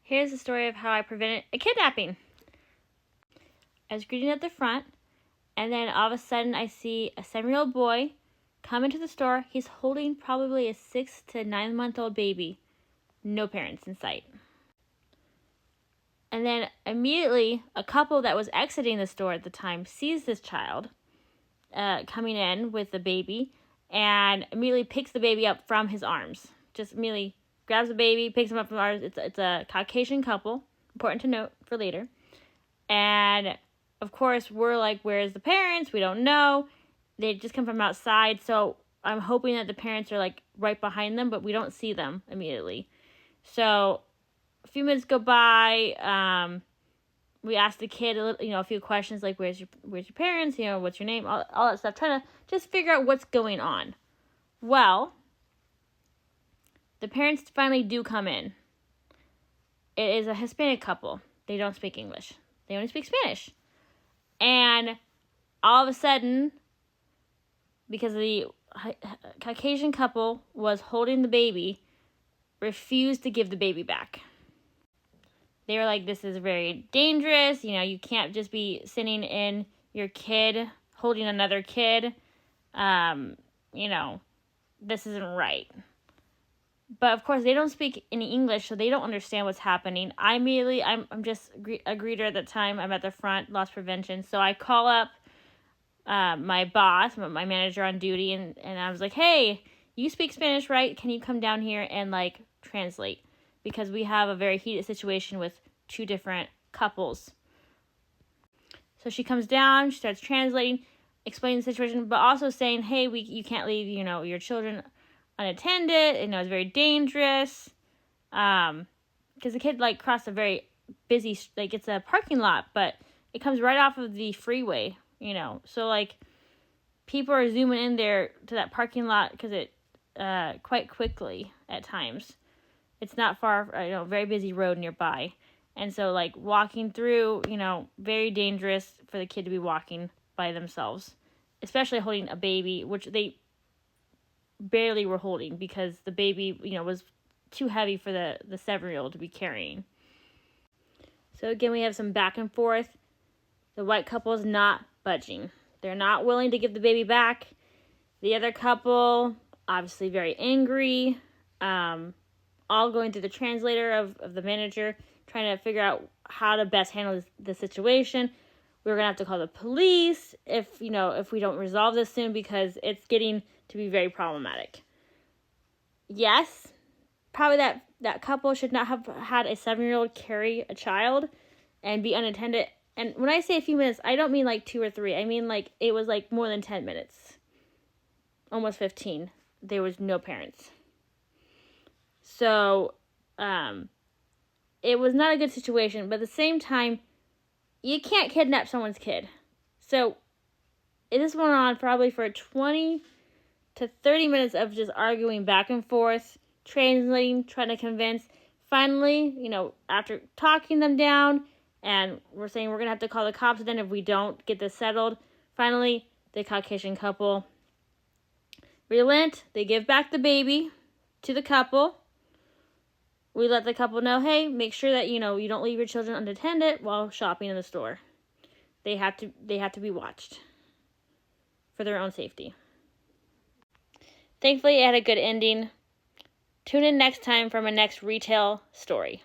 Here's the story of how I prevented a kidnapping. I was greeting at the front, and then all of a sudden I see a 7-year-old boy come into the store. He's holding probably a 6 to 9 month old baby. No parents in sight. And then immediately, a couple that was exiting the store at the time sees this child coming in with the baby and immediately picks the baby up from his arms. Just immediately grabs the baby, picks him up from arms. It's a Caucasian couple. Important to note for later. And of course, we're like, where's the parents? We don't know. They just come from outside. So I'm hoping that the parents are like right behind them, but we don't see them immediately. So a few minutes go by. We asked the kid a few questions like, where's your parents? What's your name? All that stuff. Trying to just figure out what's going on. Well, the parents finally do come in. It is a Hispanic couple. They don't speak English. They only speak Spanish. And all of a sudden, because the Caucasian couple was holding the baby, refused to give the baby back. They were like, this is very dangerous. You can't just be sitting in your kid, holding another kid. This isn't right. But of course, they don't speak any English, so they don't understand what's happening. I'm just a greeter at the time. I'm at the front, loss prevention. So I call up my boss, my manager on duty, and I was like, hey, you speak Spanish, right? Can you come down here and translate? Because we have a very heated situation with 2 different couples. So she comes down, she starts translating, explaining the situation, but also saying, hey, you can't leave, your children unattended. It's very dangerous. Because the kid crossed a very busy, it's a parking lot, but it comes right off of the freeway, So people are zooming in there to that parking lot because it quite quickly at times. It's not far, very busy road nearby. And so walking through, very dangerous for the kid to be walking by themselves, especially holding a baby, which they barely were holding because the baby, was too heavy for the 7-year-old to be carrying. So again, we have some back and forth. The white couple is not budging. They're not willing to give the baby back. The other couple, obviously very angry, all going through the translator of the manager, trying to figure out how to best handle the situation. We're going to have to call the police if we don't resolve this soon because it's getting to be very problematic. Yes, probably that couple should not have had a 7-year-old carry a child and be unattended. And when I say a few minutes, I don't mean 2 or 3. I mean it was more than 10 minutes. Almost 15. There was no parents. So, it was not a good situation, but at the same time, you can't kidnap someone's kid. So, this went on probably for 20 to 30 minutes of just arguing back and forth, translating, trying to convince. Finally, after talking them down, and we're saying we're going to have to call the cops then if we don't get this settled, finally, the Caucasian couple relent. They give back the baby to the couple. We let the couple know, hey, make sure that, you don't leave your children unattended while shopping in the store. They have to be watched for their own safety. Thankfully, it had a good ending. Tune in next time for my next retail story.